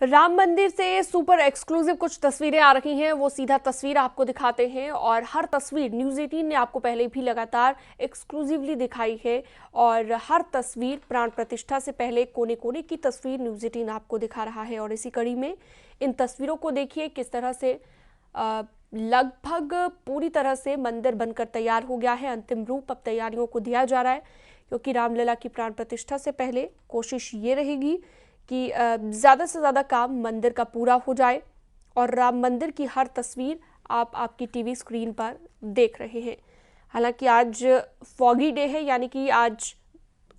राम मंदिर से super exclusive कुछ तस्वीरें आ रही हैं, वो सीधा तस्वीर आपको दिखाते हैं। और हर तस्वीर न्यूज़ 18 ने आपको पहले भी लगातार एक्सक्लूसिवली दिखाई है और हर तस्वीर प्राण प्रतिष्ठा से पहले कोने कोने की तस्वीर न्यूज़ 18 आपको दिखा रहा है। और इसी कड़ी में इन तस्वीरों को देखिए किस तरह से लगभग पूरी तरह से मंदिर बनकर तैयार हो गया है। अंतिम रूप अब तैयारियों को दिया जा रहा है, क्योंकि रामलला की प्राण प्रतिष्ठा से पहले कोशिश ये रहेगी कि ज़्यादा से ज़्यादा काम मंदिर का पूरा हो जाए। और राम मंदिर की हर तस्वीर आप आपकी टीवी स्क्रीन पर देख रहे हैं। हालांकि आज फॉगी डे है, यानी कि आज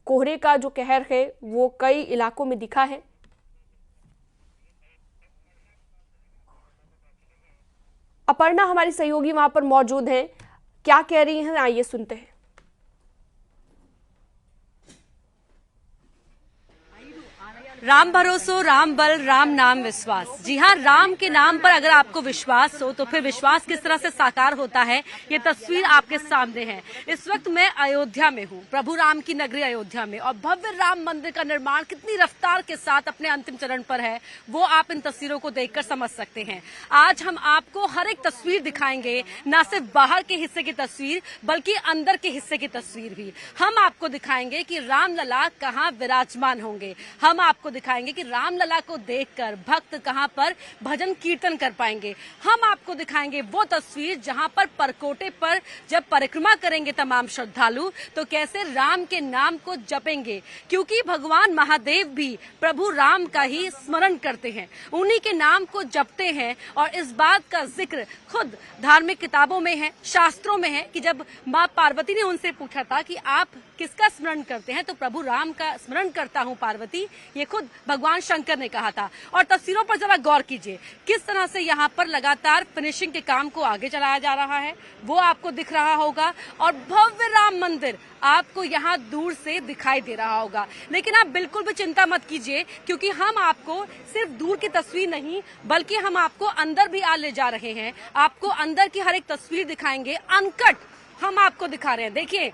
कोहरे का जो कहर है वो कई इलाकों में दिखा है। अपर्णा हमारी सहयोगी वहां पर मौजूद हैं, क्या कह रही हैं, आइए सुनते हैं। राम भरोसो राम बल राम नाम विश्वास। जी हाँ, राम के नाम पर अगर आपको विश्वास हो तो फिर विश्वास किस तरह से साकार होता है, ये तस्वीर आपके सामने है। इस वक्त मैं अयोध्या में हूँ, प्रभु राम की नगरी अयोध्या में, और भव्य राम मंदिर का निर्माण कितनी रफ्तार के साथ अपने अंतिम चरण पर है वो आप इन तस्वीरों को देखकर समझ सकते हैं। आज हम आपको हर एक तस्वीर दिखाएंगे, न सिर्फ बाहर के हिस्से की तस्वीर बल्कि अंदर के हिस्से की तस्वीर भी। हम आपको दिखाएंगे कि रामलला कहाँ विराजमान होंगे। हम आपको दिखाएंगे कि रामलला को देखकर भक्त कहां पर भजन कीर्तन कर पाएंगे। हम आपको दिखाएंगे वो तस्वीर जहां पर परकोटे पर जब परिक्रमा करेंगे तमाम श्रद्धालु तो कैसे राम के नाम को जपेंगे, क्योंकि भगवान महादेव भी प्रभु राम का ही स्मरण करते हैं, उन्हीं के नाम को जपते हैं। और इस बात का जिक्र खुद धार्मिक किताबों में है, शास्त्रों में है कि जब माँ पार्वती ने उनसे पूछा था कि आप किसका स्मरण करते हैं, तो प्रभु राम का स्मरण करता हूँ पार्वती, ये खुद भगवान शंकर ने कहा था। और तस्वीरों पर जरा गौर कीजिए किस तरह से यहाँ पर लगातार फिनिशिंग के काम को आगे चलाया जा रहा है, वो आपको दिख रहा होगा। और भव्य राम मंदिर आपको यहाँ दूर से दिखाई दे रहा होगा। लेकिन आप बिल्कुल भी चिंता मत कीजिए, क्योंकि हम आपको सिर्फ दूर की तस्वीर नहीं बल्कि हम आपको अंदर भी ले जा रहे हैं। आपको अंदर की हर एक तस्वीर दिखाएंगे, अनकट हम आपको दिखा रहे हैं। देखिए,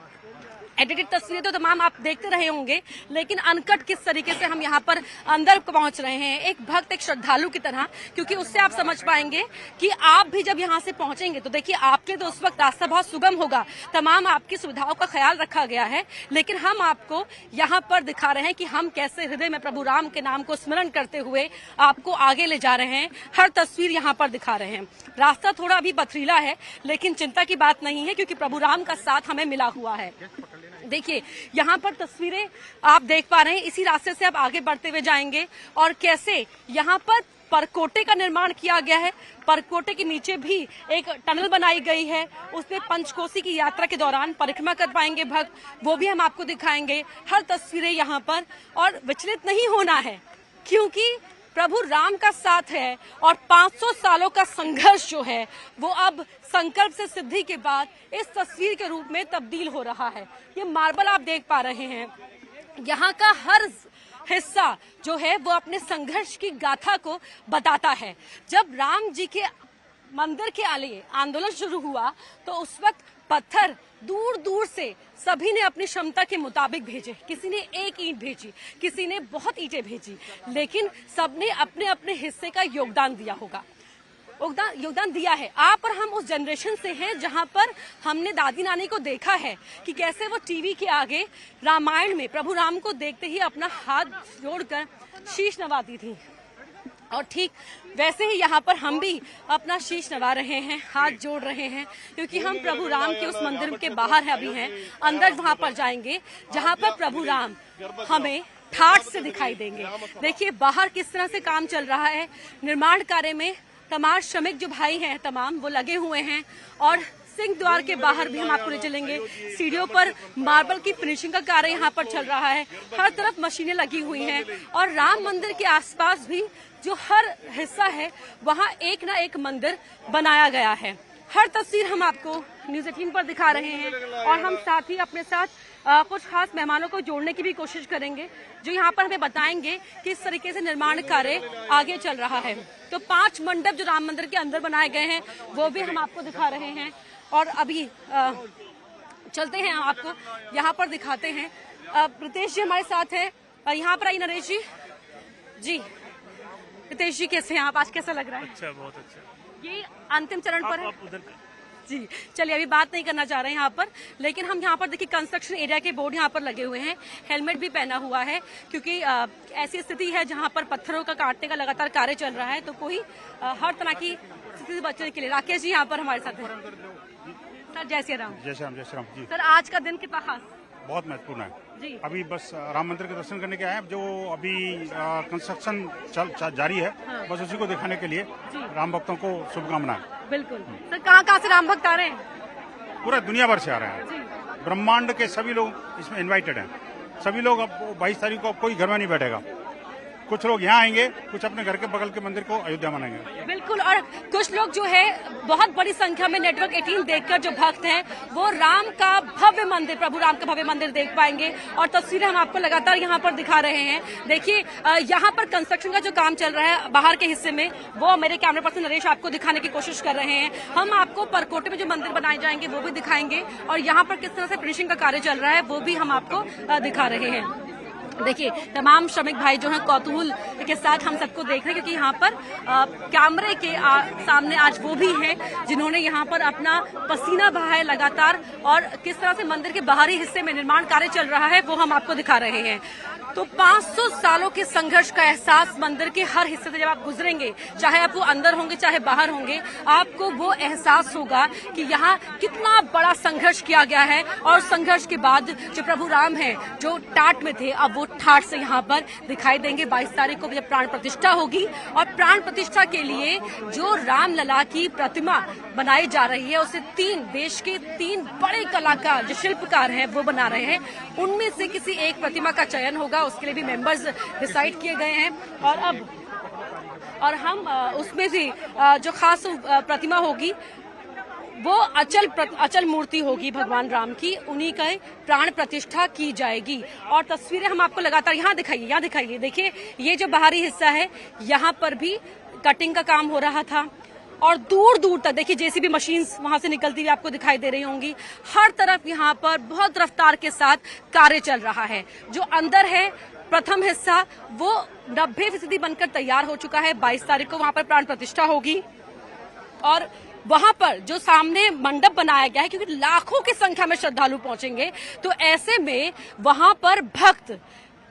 एडिटेड तस्वीरें तो तमाम आप देखते रहे होंगे, लेकिन अनकट किस तरीके से हम यहाँ पर अंदर पहुंच रहे हैं, एक भक्त एक श्रद्धालु की तरह, क्योंकि उससे आप समझ पाएंगे कि आप भी जब यहाँ से पहुंचेंगे तो देखिए आपके तो उस वक्त रास्ता बहुत सुगम होगा, तमाम आपकी सुविधाओं का ख्याल रखा गया है। लेकिन हम आपको यहाँ पर दिखा रहे हैं कि हम कैसे हृदय में प्रभु राम के नाम को स्मरण करते हुए आपको आगे ले जा रहे हैं। हर तस्वीर यहाँ पर दिखा रहे हैं। रास्ता थोड़ा अभी पथरीला है, लेकिन चिंता की बात नहीं है, क्योंकि प्रभु राम का साथ हमें मिला हुआ है। देखिए, यहाँ पर तस्वीरें आप देख पा रहे हैं, इसी रास्ते से आप आगे बढ़ते हुए जाएंगे और कैसे यहाँ पर परकोटे का निर्माण किया गया है। परकोटे के नीचे भी एक टनल बनाई गई है, उसमें पंचकोसी की यात्रा के दौरान परिक्रमा कर पाएंगे भक्त, वो भी हम आपको दिखाएंगे। हर तस्वीरें यहाँ पर, और विचलित नहीं होना है क्योंकि प्रभु राम का साथ है और 500 सालों का संघर्ष जो है वो अब संकल्प से सिद्धि के बाद इस तस्वीर के रूप में तब्दील हो रहा है। ये मार्बल आप देख पा रहे हैं, यहाँ का हर हिस्सा जो है वो अपने संघर्ष की गाथा को बताता है। जब राम जी के मंदिर के लिए आंदोलन शुरू हुआ तो उस वक्त पत्थर दूर दूर से सभी ने अपनी क्षमता के मुताबिक भेजे। किसी ने एक ईंट भेजी, किसी ने बहुत ईंटें भेजी, लेकिन सबने अपने अपने हिस्से का योगदान दिया होगा, योगदान दिया है। आप और हम उस जनरेशन से हैं जहां पर हमने दादी नानी को देखा है कि कैसे वो टीवी के आगे रामायण में प्रभु राम को देखते ही अपना हाथ जोड़कर शीश नवाती थी। और ठीक वैसे ही यहाँ पर हम भी अपना शीश नवा रहे हैं, हाथ जोड़ रहे हैं, क्योंकि हम प्रभु राम के उस मंदिर के बाहर है अभी हैं, अंदर वहां पर जाएंगे जहां पर प्रभु राम हमें ठाठ से दिखाई देंगे। देखिए बाहर किस तरह से काम चल रहा है, निर्माण कार्य में तमाम श्रमिक जो भाई हैं तमाम वो लगे हुए हैं। और सिंह द्वार के बाहर भी हम आपको ले चलेंगे, सीढ़ियों पर मार्बल की फिनिशिंग का कार्य यहाँ पर चल रहा है, हर तरफ मशीनें लगी हुई हैं। और राम मंदिर के आसपास भी जो हर हिस्सा है वहाँ एक ना एक मंदिर बनाया गया है। हर तस्वीर हम आपको न्यूज़ 18 पर दिखा रहे हैं, और हम साथ ही अपने साथ कुछ खास मेहमानों को जोड़ने की भी कोशिश करेंगे जो यहाँ पर हमें बताएंगे कि इस तरीके से निर्माण कार्य आगे चल रहा है। तो 5 मंडप जो राम मंदिर के अंदर बनाए गए हैं वो भी हम आपको दिखा रहे हैं। और अभी चलते हैं, आपको यहाँ पर दिखाते हैं। प्रीतेश जी हमारे साथ हैं, यहाँ पर आई नरेश जी। रितेश जी कैसे हैं आप, आज कैसा लग रहा है? अच्छा, बहुत अच्छा। ये अंतिम चरण पर है आप उधर जी। चलिए अभी बात नहीं करना चाह रहे हैं यहाँ पर, लेकिन हम यहाँ पर देखिए कंस्ट्रक्शन एरिया के बोर्ड यहाँ पर लगे हुए हैं, हेलमेट भी पहना हुआ है क्योंकि ऐसी स्थिति है जहाँ पर पत्थरों का काटने का लगातार कार्य चल रहा है, तो कोई हर तरह की स्थिति से बचने के लिए। राकेश जी यहाँ पर हमारे साथ हैं। सर जय श्री राम। जय श्री राम, जय श्री राम जी। सर आज का दिन कितना खास? बहुत महत्वपूर्ण है जी। अभी बस राम मंदिर के दर्शन करने के आए हैं, जो अभी कंस्ट्रक्शन जारी है। हाँ। बस उसी को दिखाने के लिए जी। राम भक्तों को शुभकामनाएं। बिल्कुल। सर कहाँ से राम भक्त आ रहे हैं? पूरा दुनिया भर से आ रहे हैं, जी। ब्रह्मांड के सभी लोग इसमें इनवाइटेड हैं। सभी लोग अब 22 तारीख को कोई घर में नहीं बैठेगा, कुछ लोग यहाँ आएंगे, कुछ अपने घर के बगल के मंदिर को अयोध्या मनाएंगे। बिल्कुल, और कुछ लोग जो है बहुत बड़ी संख्या में नेटवर्क 18 देखकर जो भक्त हैं वो राम का भव्य मंदिर, प्रभु राम का भव्य मंदिर देख पाएंगे। और तस्वीरें हम आपको लगातार यहाँ पर दिखा रहे हैं। देखिए यहाँ पर कंस्ट्रक्शन का जो काम चल रहा है बाहर के हिस्से में, वो मेरे कैमरा पर्सन नरेश आपको दिखाने की कोशिश कर रहे हैं। हम आपको परकोटे में जो मंदिर बनाए जाएंगे वो भी दिखाएंगे, और यहाँ पर किस तरह से फिनिशिंग का कार्य चल रहा है वो भी हम आपको दिखा रहे हैं। देखिए तमाम श्रमिक भाई जो हैं कौतूहल के साथ हम सबको देख रहे हैं, क्योंकि यहाँ पर कैमरे के सामने आज वो भी हैं जिन्होंने यहाँ पर अपना पसीना बहाया है लगातार, और किस तरह से मंदिर के बाहरी हिस्से में निर्माण कार्य चल रहा है वो हम आपको दिखा रहे हैं। तो 500 सालों के संघर्ष का एहसास मंदिर के हर हिस्से से जब आप गुजरेंगे, चाहे आप वो अंदर होंगे चाहे बाहर होंगे, आपको वो एहसास होगा कि यहाँ कितना बड़ा संघर्ष किया गया है। और संघर्ष के बाद जो प्रभु राम हैं जो टाट में थे, अब वो ठाट से यहाँ पर दिखाई देंगे। 22 तारीख को जब प्राण प्रतिष्ठा होगी, और प्राण प्रतिष्ठा के लिए जो रामलला की प्रतिमा बनाई जा रही है उसे देश के 3 बड़े कलाकार जो शिल्पकार हैं वो बना रहे हैं। उनमें से किसी एक प्रतिमा का चयन होगा, उसके लिए भी मेंबर्स डिसाइड किए गए हैं। और हम उसमें से जो खास प्रतिमा होगी वो अचल मूर्ति होगी भगवान राम की, उन्हीं का प्राण प्रतिष्ठा की जाएगी। और तस्वीरें हम आपको लगातार यहाँ दिखाइए। देखिए ये जो बाहरी हिस्सा है यहाँ पर भी कटिंग का काम हो रहा था, और दूर दूर तक देखिए जेसीबी मशीन्स वहां से निकलती हुई आपको दिखाई दे रही होंगी। हर तरफ यहाँ पर बहुत रफ्तार के साथ कार्य चल रहा है। जो अंदर है प्रथम हिस्सा वो 90% बनकर तैयार हो चुका है। 22 तारीख को वहां पर प्राण प्रतिष्ठा होगी, और वहां पर जो सामने मंडप बनाया गया है, क्योंकि लाखों की संख्या में श्रद्धालु पहुंचेंगे, तो ऐसे में वहां पर भक्त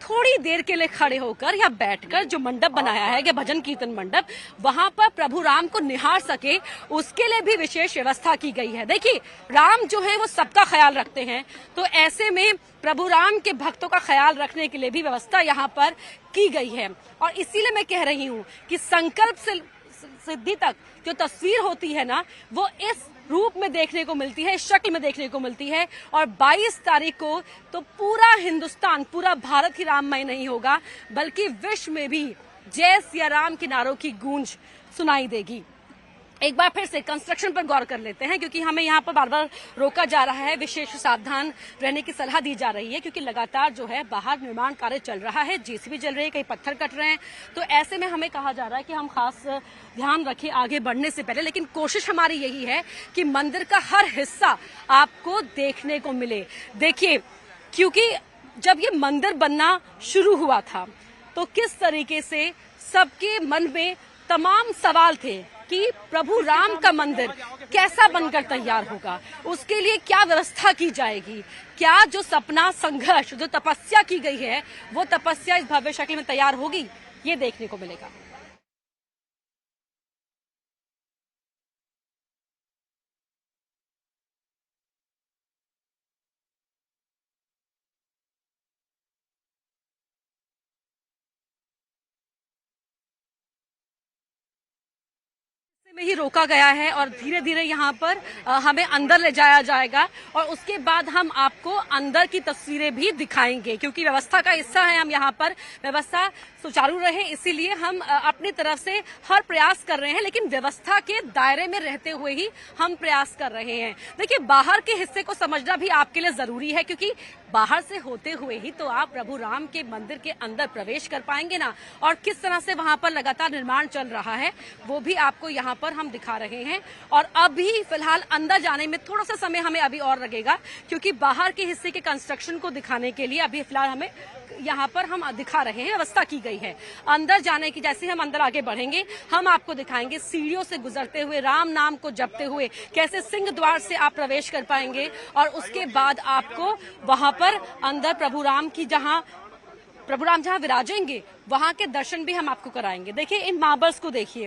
थोड़ी देर के लिए खड़े होकर या बैठकर जो मंडप बनाया है या भजन कीर्तन मंडप, वहां पर प्रभु राम को निहार सके, उसके लिए भी विशेष व्यवस्था की गई है। देखिए राम जो है वो सबका ख्याल रखते हैं, तो ऐसे में प्रभु राम के भक्तों का ख्याल रखने के लिए भी व्यवस्था यहाँ पर की गई है। और इसीलिए मैं कह रही हूँ कि संकल्प से सिद्धि तक जो तस्वीर होती है ना, वो इस रूप में देखने को मिलती है, इस शक्ल में देखने को मिलती है। और 22 तारीख को तो पूरा हिंदुस्तान, पूरा भारत ही राममय नहीं होगा, बल्कि विश्व में भी जय सिया राम के नारों की गूंज सुनाई देगी। एक बार फिर से कंस्ट्रक्शन पर गौर कर लेते हैं, क्योंकि हमें यहाँ पर बार बार रोका जा रहा है, विशेष सावधान रहने की सलाह दी जा रही है, क्योंकि लगातार जो है बाहर निर्माण कार्य चल रहा है, जेसीबी चल रही है, कई पत्थर कट रहे हैं। तो ऐसे में हमें कहा जा रहा है कि हम खास ध्यान रखें आगे बढ़ने से पहले। लेकिन कोशिश हमारी यही है कि मंदिर का हर हिस्सा आपको देखने को मिले। देखिए क्योंकि जब ये मंदिर बनना शुरू हुआ था तो किस तरीके से सबके मन में तमाम सवाल थे कि प्रभु राम का मंदिर कैसा बनकर तैयार होगा, उसके लिए क्या व्यवस्था की जाएगी, क्या जो सपना, संघर्ष, जो तपस्या की गई है वो तपस्या इस भव्य शक्ल में तैयार होगी, ये देखने को मिलेगा। में ही रोका गया है, और धीरे धीरे यहाँ पर हमें अंदर ले जाया जाएगा, और उसके बाद हम आपको अंदर की तस्वीरें भी दिखाएंगे, क्योंकि व्यवस्था का हिस्सा है हम यहाँ पर। व्यवस्था सुचारू रहे इसीलिए हम अपनी तरफ से हर प्रयास कर रहे हैं, लेकिन व्यवस्था के दायरे में रहते हुए ही हम प्रयास कर रहे हैं। देखिए बाहर के हिस्से को समझना भी आपके लिए जरूरी है, क्योंकि बाहर से होते हुए ही तो आप प्रभु राम के मंदिर के अंदर प्रवेश कर पाएंगे ना। और किस तरह से वहां पर लगातार निर्माण चल रहा है वो भी आपको यहाँ पर हम दिखा रहे हैं। और अभी फिलहाल अंदर जाने में थोड़ा सा समय हमें अभी और लगेगा, क्योंकि बाहर के हिस्से के कंस्ट्रक्शन को दिखाने के लिए अभी फिलहाल हमें यहाँ पर हम दिखा रहे हैं, व्यवस्था की गई है। अंदर जाने की, जैसे हम अंदर आगे बढ़ेंगे हम आपको दिखाएंगे सीढ़ियों से गुजरते हुए, राम नाम को जपते हुए कैसे सिंह द्वार से आप प्रवेश कर पाएंगे, और उसके बाद आपको वहां पर अंदर प्रभु राम जहां विराजेंगे वहां के दर्शन भी हम आपको कराएंगे। देखिए इन मार्बल्स को देखिए,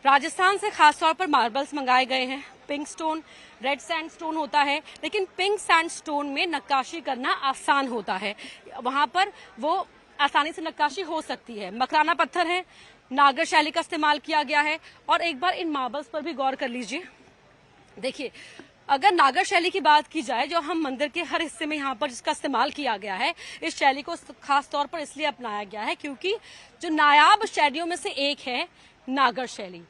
राजस्थान से खासतौर पर मार्बल्स मंगाए गए हैं। पिंक स्टोन, रेड सैंडस्टोन होता है, लेकिन पिंक सैंडस्टोन में नक्काशी करना आसान होता है, वहां पर वो आसानी से नक्काशी हो सकती है। मकराना पत्थर है, नागर शैली का इस्तेमाल किया गया है। और एक बार इन मार्बल्स पर भी गौर कर लीजिए। देखिए अगर नागर शैली की बात की जाए, जो हम मंदिर के हर हिस्से में यहाँ पर जिसका इस्तेमाल किया गया है, इस शैली को खास तौर पर इसलिए अपनाया गया है क्योंकि जो नायाब शैलियों में से एक है नागर शैली।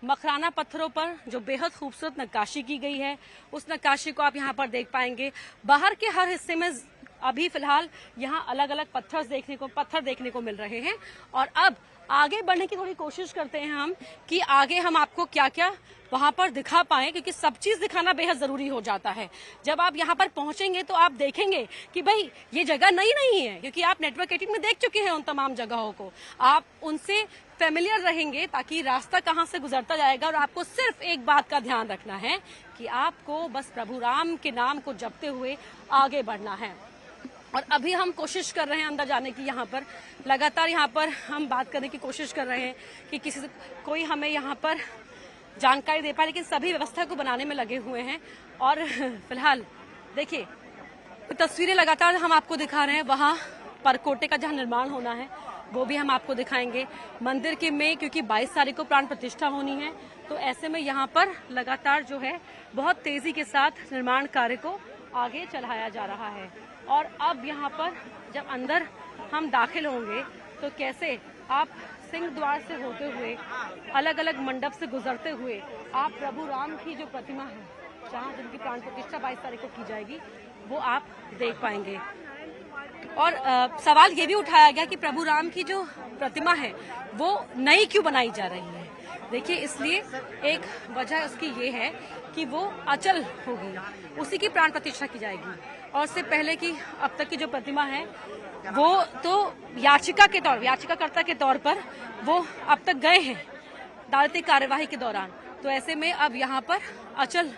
मकराना पत्थरों पर जो बेहद खूबसूरत नक्काशी की गई है, उस नक्काशी को आप यहाँ पर देख पाएंगे। बाहर के हर हिस्से में अभी फिलहाल यहाँ अलग अलग पत्थर देखने को मिल रहे हैं। और अब आगे बढ़ने की थोड़ी कोशिश करते हैं हम कि आगे हम आपको क्या क्या वहां पर दिखा पाएं, क्योंकि सब चीज दिखाना बेहद जरूरी हो जाता है। जब आप यहाँ पर पहुंचेंगे तो आप देखेंगे कि भाई ये जगह नई नहीं है, क्योंकि आप नेटवर्क 18 में देख चुके हैं उन तमाम जगहों को। आप उनसे फेमिलियर रहेंगे ताकि रास्ता कहाँ से गुजरता जाएगा। और आपको सिर्फ एक बात का ध्यान रखना है कि आपको बस प्रभु राम के नाम को जपते हुए आगे बढ़ना है। और अभी हम कोशिश कर रहे हैं अंदर जाने की। यहाँ पर लगातार यहाँ पर हम बात करने की कोशिश कर रहे हैं कि कोई हमें यहाँ पर जानकारी दे पाए, लेकिन सभी व्यवस्था को बनाने में लगे हुए हैं। और फिलहाल देखिए तस्वीरें लगातार हम आपको दिखा रहे हैं। वहाँ परकोटे का जहाँ निर्माण होना है वो भी हम आपको दिखाएंगे। मंदिर के में क्योंकि 22 तारीख को प्राण प्रतिष्ठा होनी है, तो ऐसे में यहाँ पर लगातार जो है बहुत तेजी के साथ निर्माण कार्य को आगे चलाया जा रहा है। और अब यहाँ पर जब अंदर हम दाखिल होंगे तो कैसे आप सिंह द्वार से होते हुए, अलग अलग मंडप से गुजरते हुए आप प्रभु राम की जो प्रतिमा है, जहाँ जिनकी प्राण प्रतिष्ठा 22 तारीख को की जाएगी, वो आप देख पाएंगे। और सवाल ये भी उठाया गया कि प्रभु राम की जो प्रतिमा है वो नई क्यों बनाई जा रही है। देखिए इसलिए एक वजह उसकी ये है कि वो अचल होगी, उसी की प्राण प्रतिष्ठा की जाएगी। और उससे पहले की अब तक की जो प्रतिमा है वो तो याचिकाकर्ता के तौर पर वो अब तक गए हैं अदालती कार्यवाही के दौरान। तो ऐसे में अब यहाँ पर अचल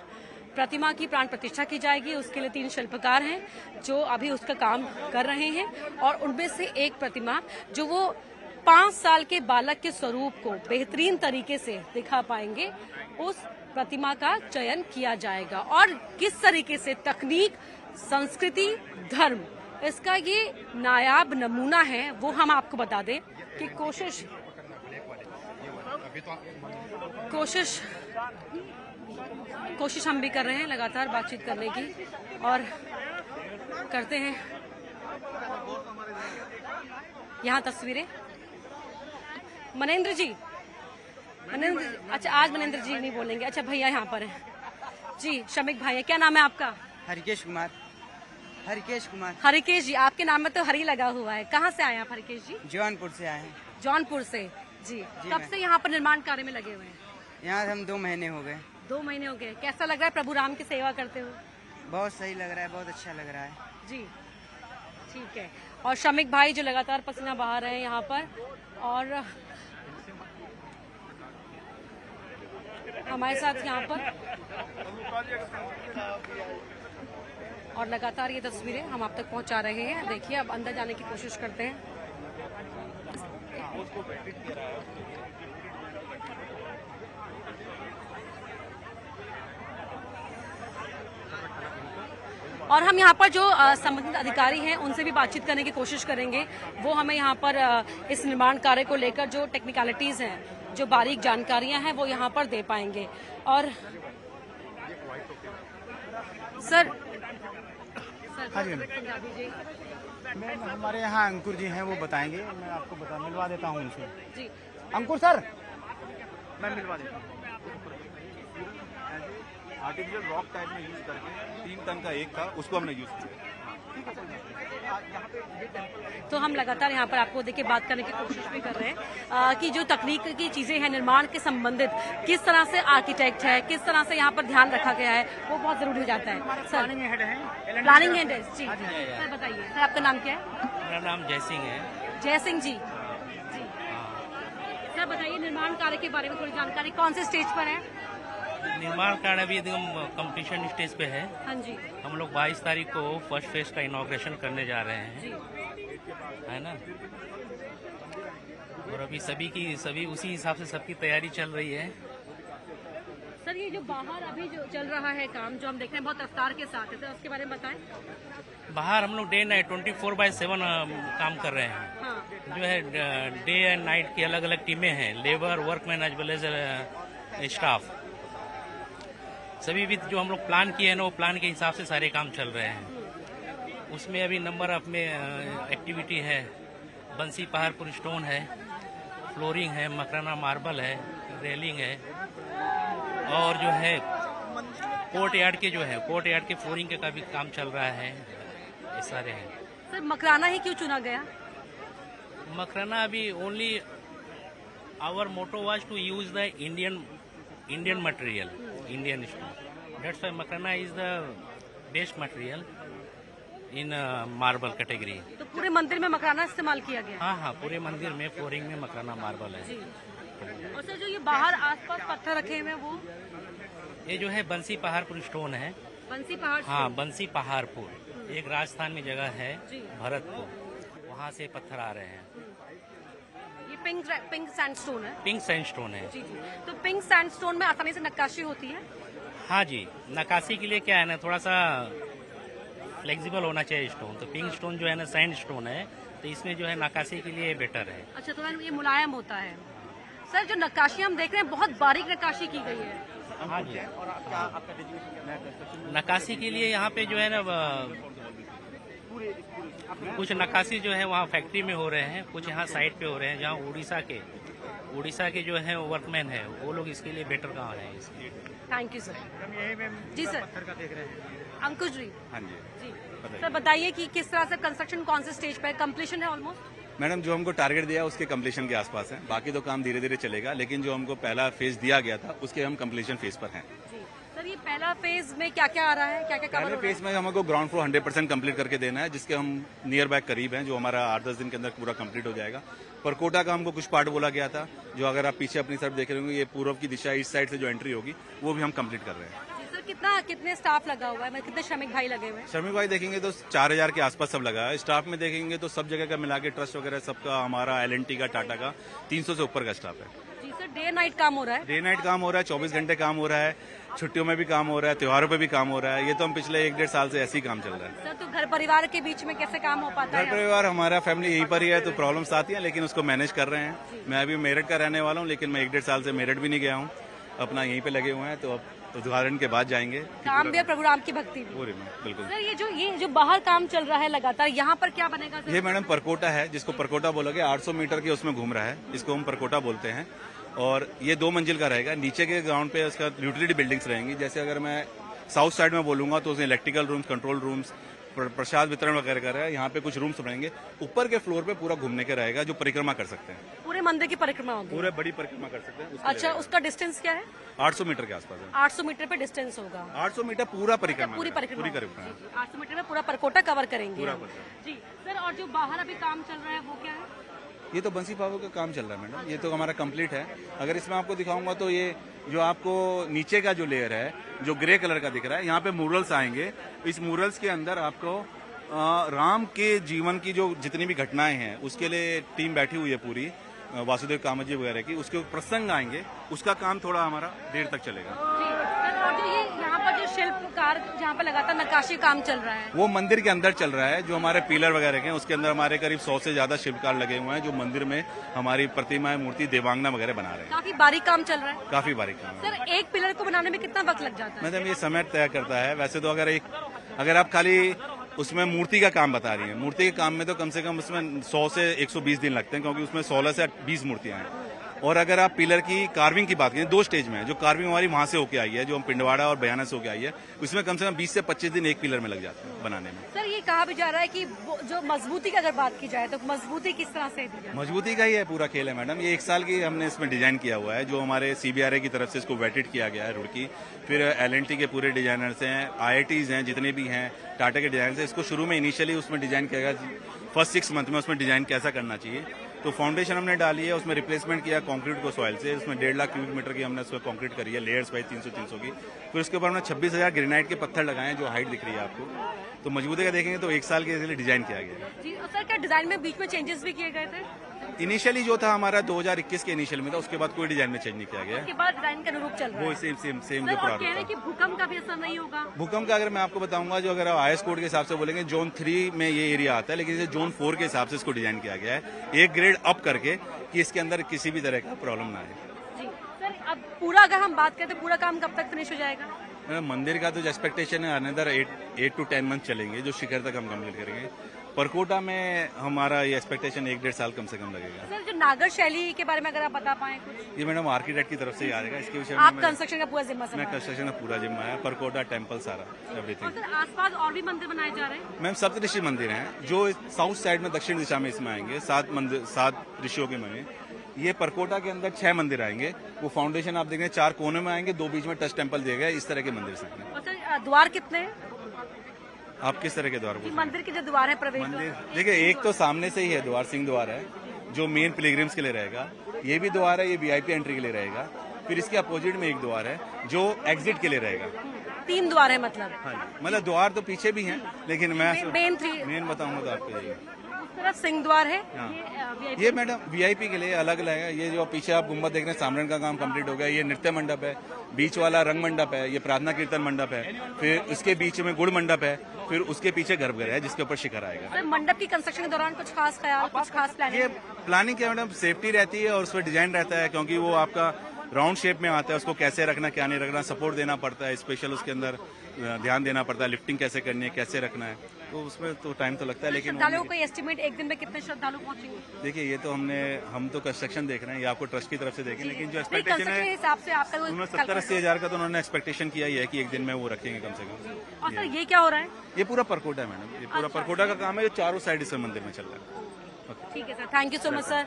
प्रतिमा की प्राण प्रतिष्ठा की जाएगी। उसके लिए 3 शिल्पकार हैं जो अभी उसका काम कर रहे हैं। और उनमें से एक प्रतिमा जो वो 5 साल के बालक के स्वरूप को बेहतरीन तरीके से दिखा पाएंगे, उस प्रतिमा का चयन किया जाएगा। और किस तरीके से तकनीक, संस्कृति, धर्म, इसका ये नायाब नमूना है वो हम आपको बता दें कि कोशिश हम भी कर रहे हैं लगातार बातचीत करने की। और करते हैं यहाँ तस्वीरें। मनेंद्र जी, अच्छा आज मनेंद्र जी नहीं बोलेंगे, अच्छा भैया यहाँ पर हैं जी, शमिक भाई है। क्या नाम है आपका? हरिकेश कुमार। हरिकेश जी, आपके नाम में तो हरी लगा हुआ है। कहाँ से आए आप हरिकेश जी? जौनपुर से आए हैं। जौनपुर से जी। कब से यहाँ पर निर्माण कार्य में लगे हुए हैं? यहाँ हम 2 महीने हो गए। 2 महीने हो गए। कैसा लग रहा है प्रभु राम की सेवा करते हुए? बहुत सही लग रहा है, बहुत अच्छा लग रहा है जी। ठीक है। और शमिक भाई जो लगातार पसीना बहा रहे हैं यहाँ पर, और हमारे साथ यहाँ पर, और लगातार ये तस्वीरें हम आप तक पहुंचा रहे हैं। देखिए अब अंदर जाने की कोशिश करते हैं। और हम यहाँ पर जो संबंधित अधिकारी हैं उनसे भी बातचीत करने की कोशिश करेंगे। वो हमें यहाँ पर इस निर्माण कार्य को लेकर जो टेक्निकलिटीज हैं, जो बारीक जानकारियां हैं, वो यहाँ पर दे पाएंगे। और सर हाँ जी मैम, हमारे यहाँ अंकुर जी हैं, वो बताएंगे। मैं आपको मिलवा देता हूँ उनसे जी। अंकुर सर, मैं मिलवा देता हूँ। आर्टिफिशियल रॉक टाइप में यूज करके 3 टन का एक था, उसको हमने यूज किया। तो हम लगातार यहाँ पर आपको देखिए बात करने की कोशिश भी कर रहे हैं कि जो तकनीक की चीजें हैं निर्माण के संबंधित, किस तरह से आर्किटेक्ट है, किस तरह से यहाँ पर ध्यान रखा गया है, वो बहुत जरूरी हो जाता है। सर प्लानिंग हेड है जी, सर बताइए सर आपका नाम क्या है? मेरा नाम जय सिंह है। जय सिंह जी, जी सर बताइए निर्माण कार्य के बारे में थोड़ी जानकारी, कौन से स्टेज पर है? निर्माण कार्य अभी एकदम कंप्लीशन स्टेज पे है। हाँ जी, हम लोग 22 तारीख को फर्स्ट फेज का इनॉग्रेशन करने जा रहे हैं, जी है ना। और अभी सभी उसी हिसाब से सबकी तैयारी चल रही है। सर ये जो बाहर अभी जो चल रहा है काम, जो हम देख रहे हैं बहुत रफ्तार के साथ है, सर उसके बारे में बताएं। बाहर हम लोग डे नाइट 24/7 काम कर रहे हैं। हाँ, जो है डे एंड नाइट की अलग अलग टीमें हैं, labour, workman as well as staff. सभी भी जो हम लोग प्लान किए हैं ना, वो प्लान के हिसाब से सारे काम चल रहे हैं। उसमें अभी नंबर ऑफ में एक्टिविटी है, बंसी पहाड़पुर स्टोन है, फ्लोरिंग है, मकराना मार्बल है, रेलिंग है, और जो है कोर्ट यार्ड के फ्लोरिंग का भी काम चल रहा है। ये सारे हैं। सर मकराना ही क्यों चुना गया? मकराना अभी only our motto was to use the Indian material, Indian stone. That's why Makrana is the best material in marble category. तो पूरे मंदिर में मकराना इस्तेमाल किया गया? हाँ, पूरे मंदिर में फ्लोरिंग में मकराना मार्बल है। जी। और सर जो ये बाहर आसपास पत्थर रखे हुए हैं वो? ये जो है बंसी पहाड़पुर स्टोन है। बंसी पहाड़? हाँ, बंसी पहाड़पुर एक राजस्थान में जगह है, जी। भरतपुर, वहाँ से पत्थर आ रहे हैं। ये पिंक सैंडस्टोन है? पिंक सैंडस्टोन है। जी जी। तो पिंक सैंडस्टोन में आसानी से नक्काशी होती है? हाँ जी, नक्काशी के लिए क्या है ना, थोड़ा सा फ्लेक्सिबल होना चाहिए स्टोन। तो पिंक स्टोन जो है ना सैंड स्टोन है, तो इसमें जो है नक्काशी के लिए बेटर है। अच्छा, तो ये मुलायम होता है। सर जो नक्काशी हम देख रहे हैं बहुत बारीक नक्काशी की गई है। हाँ जी, नक्काशी के लिए यहाँ पे जो है ना कुछ नक्काशी जो है वहाँ फैक्ट्री में हो रहे हैं, कुछ यहाँ साइड पे हो रहे हैं, जहाँ उड़ीसा के जो है वर्कमैन है वो लोग इसके लिए बेटर काम है इसके। Thank you sir. जी सर, देख रहे हैं। अंकुश जी। हाँ जी, जी सर बताइए कि किस तरह से कंस्ट्रक्शन कौन से स्टेज पे कंप्लीशन है ऑलमोस्ट? मैडम जो हमको टारगेट दिया उसके कंप्लीशन के आसपास है, बाकी तो काम धीरे धीरे चलेगा, लेकिन जो हमको पहला फेज दिया गया था उसके हम कंप्लीशन फेज पर हैं। जी सर, ये पहला फेज में क्या क्या आ रहा है, क्या क्या कवर पहले हो रहा है? फेज में हमको ग्राउंड फ्लोर 100% कंप्लीट करके देना है, जिसके हम नियर बाय करीब हैं, जो हमारा 8-10 दिन के अंदर पूरा कंप्लीट हो जाएगा। परकोटा का हमको कुछ पार्ट बोला गया था, जो अगर आप पीछे अपनी तरफ देख रहे होंगे, ये पूर्व की दिशा ईस्ट साइड से जो एंट्री होगी वो भी हम कंप्लीट कर रहे हैं। कितने स्टाफ लगा हुआ है, मतलब कितने श्रमिक भाई लगे हुए हैं? श्रमिक भाई देखेंगे तो 4000 के आसपास सब लगा है। स्टाफ में देखेंगे तो सब जगह का मिला के ट्रस्ट वगैरह सबका, हमारा LNT का, टाटा का 300 से ऊपर का स्टाफ है। जी सर, डे नाइट काम हो रहा है? डे नाइट काम हो रहा है, 24 घंटे काम हो रहा है, छुट्टियों में भी काम हो रहा है, त्योहारों पे भी काम हो रहा है। ये तो हम पिछले 1-1.5 साल से ऐसे ही काम चल रहा है। सर तो घर परिवार के बीच में कैसे काम हो पाता घर है? परिवार हमारा फैमिली यहीं पर ही है, तो प्रॉब्लम्स आती हैं, लेकिन उसको मैनेज कर रहे हैं। मैं अभी मेरठ का रहने वाला हूँ, लेकिन मैं 1-1.5 साल से मेरठ भी नहीं गया हूँ, अपना यहीं पे लगे हुए हैं। तो अब उद्घाटन के बाद जाएंगे। काम भी और प्रभु राम की भक्ति भी। पूरी में बिल्कुल। सर ये जो बाहर काम चल रहा है लगातार, यहाँ पर क्या बनेगा सर? ये मैडम परकोटा है, जिसको परकोटा बोलोगे, 800 मीटर के उसमें घूम रहा है, इसको हम परकोटा बोलते हैं। और ये 2 मंजिल का रहेगा। नीचे के ग्राउंड पे उसका यूटिलिटी बिल्डिंग्स रहेंगी। जैसे अगर मैं साउथ साइड में बोलूंगा तो उसमें इलेक्ट्रिकल रूम्स, कंट्रोल रूम्स, प्रसाद वितरण वगैरह का रहेगा। यहाँ पे कुछ रूम्स बनेंगे। ऊपर के फ्लोर पे पूरा घूमने के रहेगा, जो परिक्रमा कर सकते हैं, पूरे मंदिर की परिक्रमा होगी? पूरे बड़ी परिक्रमा कर सकते हैं। अच्छा, उसका डिस्टेंस क्या है? 800 मीटर के आसपास है। 800 मीटर पे डिस्टेंस होगा? 800 मीटर पूरा परिक्रमा, पूरी परिक्रमा? 800 मीटर में पूरा परकोटा कवर करेंगे पूरा हम। जी सर, और जो बाहर अभी काम चल रहा है वो क्या है? ये तो बंसी पावर का काम चल रहा है मैडम, ये तो हमारा कंप्लीट है। अगर इसमें आपको दिखाऊंगा तो ये जो आपको नीचे का जो लेयर है, जो ग्रे कलर का दिख रहा है, यहाँ पे मूरल्स आएंगे। इस मूरल्स के अंदर आपको राम के जीवन की जो जितनी भी घटनाएं हैं उसके लिए टीम बैठी हुई है पूरी, वासुदेव कामत जी वगैरह की, उसके प्रसंग आएंगे। उसका काम थोड़ा हमारा देर तक चलेगा। जी सर, और जो ये यहाँ पर जो शिल्पकार जहाँ पर लगातार नक्काशी काम चल रहा है, वो मंदिर के अंदर चल रहा है। जो हमारे पिलर वगैरह के हैं उसके अंदर हमारे करीब 100 से ज्यादा शिल्पकार लगे हुए हैं, जो मंदिर में हमारी प्रतिमाएं, मूर्ति, देवांगना वगैरह बना रहे हैं। काफी बारीक काम चल रहा है? काफी बारीक काम है सर, एक पिलर को बनाने में कितना वक्त लग जाता है? मैडम ये समय तय करता है। वैसे तो अगर आप खाली उसमें मूर्ति का काम बता रही हैं, मूर्ति के काम में तो कम से कम उसमें 100 से 120 दिन लगते हैं, क्योंकि उसमें 16 से 20 मूर्तियां हैं। और अगर आप पिलर की कार्विंग की बात करें, 2 स्टेज में है। जो कार्विंग हमारी वहां से होके आई है, जो हम पिंडवाड़ा और बयाना से होके आई है, उसमें कम से कम 20 से 25 दिन एक पिलर में लग जाते हैं बनाने में। सर ये कहा भी जा रहा है कि जो मजबूती की अगर बात की जाए तो मजबूती किस तरह से दी जाए? मजबूती का ही है पूरा खेल है मैडम। ये 1 साल की हमने इसमें डिजाइन किया हुआ है, जो हमारे CBRI की तरफ से इसको वेटेड किया गया है रुड़की। फिर L&T के पूरे डिजाइनर्स हैं, IITs हैं जितने भी हैं, टाटा के डिजाइनर्स हैं। इसको शुरू में इनिशियली उसमें डिजाइन किया गया, फर्स्ट 6 मंथ में उसमें डिजाइन कैसा करना चाहिए। तो फाउंडेशन हमने डाली है, उसमें रिप्लेसमेंट किया कंक्रीट को सॉइल से। उसमें 1.5 लाख क्यूबिक मीटर की हमने उसमें कंक्रीट करी है, लेयर्स वाइज 300-300 की। फिर उसके ऊपर हमने 26,000 ग्रेनाइट के पत्थर लगाए हैं, जो हाइट दिख रही है आपको। तो मजबूती का देखेंगे तो 1 साल के लिए डिजाइन किया गया है। जी, और सर क्या डिजाइन में बीच में चेंजेस भी किए गए थे? इनिशियली जो था हमारा 2021 के इनिशियल में था, उसके बाद कोई डिजाइन में चेंज नहीं किया गया। उसके बाद डिजाइन के अनुरूप चल रहा है। वो सेम सर, जो और कह रहे प्रारूप हैं कि था। भूकंप का भी असर नहीं होगा। भूकंप का अगर मैं आपको बताऊंगा, जो अगर आप IS कोड के हिसाब से बोलेंगे, जोन 3 में ये एरिया आता है, लेकिन इसे जोन 4 के हिसाब से इसको डिजाइन किया गया है, 1 ग्रेड अप करके, कि इसके अंदर किसी भी तरह का प्रॉब्लम ना आए। जी सर, अब पूरा अगर हम बात करें तो पूरा काम कब तक फिनिश हो जाएगा? मंदिर का तो जो एक्सपेक्टेशन है अनदर 8 to 10 मंथ चलेंगे, जो शिखर तक हम कंप्लीट करेंगे। परकोटा में हमारा ये एक्सपेक्टेशन 1-1.5 साल कम से कम लगेगा। सर, जो नागर शैली के बारे में अगर आप बता पाए कुछ। ये मैडम आर्किटेक्ट की तरफ से ही आ जाएगा, इसके विषय आप में कंस्ट्रक्शन का पूरा जिम्मा मैं संभाल। कंस्ट्रक्शन का पूरा जिम्मा है, परकोटा टेम्पल सारा और एवरीथिंग। सर आसपास और भी मंदिर बनाए जा रहे हैं? मैम सप्तऋषि मंदिर हैं, जो साउथ साइड में दक्षिण दिशा में इसमें आएंगे, 7 ऋषियों के में। ये परकोटा के अंदर 6 मंदिर आएंगे। वो फाउंडेशन आप देखेंगे 4 कोने में आएंगे, 2 बीच में टच टेम्पल दिए गए, इस तरह के मंदिर से। और सर द्वार कितने हैं? आप किस तरह के द्वार बोल रहे हैं? मंदिर के जो द्वार है प्रवेश द्वार। मंदिर देखिए, एक तो सामने से ही है द्वार, सिंह द्वार है, जो मेन पिलग्रिम्स के लिए रहेगा। ये भी द्वार है, ये VIP एंट्री के लिए रहेगा। फिर इसके अपोजिट में एक द्वार है, जो एग्जिट के लिए रहेगा। 3 द्वार है मतलब। हाँ जी, मतलब द्वार तो पीछे भी हैं, लेकिन मैं मेन बताऊंगा तो आपको यही। उस तरफ सिंह द्वार है। हाँ। VIP ये मैडम VIP के लिए अलग अलग है। ये जो पीछे आप गुम्बद देख रहे हैं, सामरण का काम कंप्लीट हो गया। ये नृत्य मंडप है, बीच वाला रंग मंडप है, ये प्रार्थना कीर्तन मंडप है, फिर उसके बीच में गुड़ मंडप है, फिर उसके पीछे गर्भगृह है, जिसके ऊपर शिखर आएगा। सर, मंडप की कंस्ट्रक्शन के दौरान कुछ खास ख्याल, कुछ खास प्लानिंग? ये प्लानिंग क्या मैडम, सेफ्टी रहती है और उस पर डिजाइन रहता है, क्योंकि वो आपका राउंड शेप में आता है। उसको कैसे रखना, क्या नहीं रखना, सपोर्ट देना पड़ता है, स्पेशल उसके अंदर ध्यान देना पड़ता है, लिफ्टिंग कैसे करनी है, कैसे रखना है, तो उसमें तो टाइम तो लगता है। लेकिन श्रद्धालुओं को एस्टिमेट एक दिन में कितने श्रद्धालु पहुंचेंगे? देखिए, ये तो हम तो कंस्ट्रक्शन देख रहे हैं, ये आपको ट्रस्ट की तरफ से देखें, लेकिन जो नहीं, एक्सपेक्टेशन कंस्ट्रक्शन के है हिसाब से आपका उन्होंने 70-80 हज़ार का तो उन्होंने एक्सपेक्टेशन किया ही है कि एक दिन में वो रखेंगे कम से कम। और सर ये क्या हो रहा है? ये पूरा परकोटा है मैडम, ये पूरा परकोटा का काम है, जो चारों साइड इस मंदिर में चल रहा है। ठीक है sir, thank you so much sir.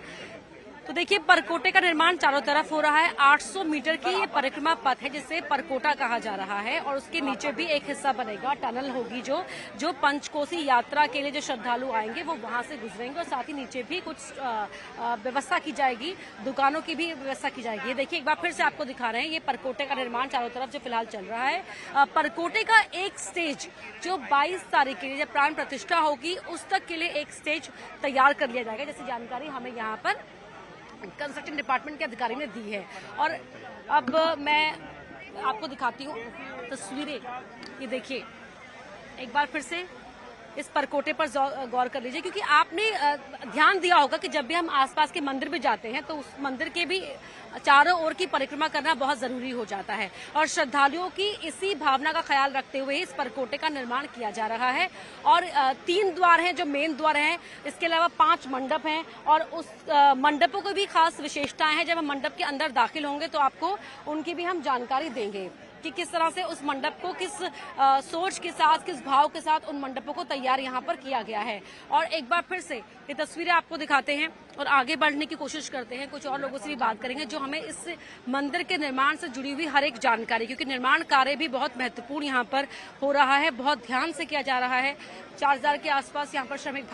तो देखिए, परकोटे का निर्माण चारों तरफ हो रहा है। 800 मीटर की ये परिक्रमा पथ है, जिसे परकोटा कहा जा रहा है, और उसके नीचे भी एक हिस्सा बनेगा, टनल होगी, जो पंचकोसी यात्रा के लिए जो श्रद्धालु आएंगे वो वहां से गुजरेंगे, और साथ ही नीचे भी कुछ व्यवस्था की जाएगी, दुकानों की भी व्यवस्था की जाएगी। ये देखिए, एक बार फिर से आपको दिखा रहे हैं, ये परकोटे का निर्माण चारों तरफ जो फिलहाल चल रहा है। परकोटे का एक स्टेज जो 22 तारीख के लिए जब प्राण प्रतिष्ठा होगी, उस तक के लिए एक स्टेज तैयार कर लिया जाएगा, जैसे जानकारी हमें यहाँ पर कंस्ट्रक्शन डिपार्टमेंट के अधिकारी ने दी है। और अब मैं आपको दिखाती हूँ तस्वीरें। ये देखिए, एक बार फिर से इस परकोटे पर गौर कर लीजिए, क्योंकि आपने ध्यान दिया होगा कि जब भी हम आसपास के मंदिर भी जाते हैं तो उस मंदिर के भी चारों ओर की परिक्रमा करना बहुत जरूरी हो जाता है, और श्रद्धालुओं की इसी भावना का ख्याल रखते हुए इस परकोटे का निर्माण किया जा रहा है। और 3 द्वार हैं जो मेन द्वार हैं, इसके अलावा 5 मंडप हैं, और उस मंडपों को भी खास विशेषताएं हैं। जब हम मंडप के अंदर दाखिल होंगे तो आपको उनकी भी हम जानकारी देंगे कि किस तरह से उस मंडप को किस सोच के साथ, किस भाव के साथ उन मंडपों को तैयार यहाँ पर किया गया है। और एक बार फिर से ये तस्वीरें आपको दिखाते हैं और आगे बढ़ने की कोशिश करते हैं। कुछ और लोगों से भी बात करेंगे जो हमें इस मंदिर के निर्माण से जुड़ी हुई हर एक जानकारी, क्योंकि निर्माण कार्य भी बहुत महत्वपूर्ण यहाँ पर हो रहा है, बहुत ध्यान से किया जा रहा है। 4000 के आसपास यहाँ पर श्रमिक भाई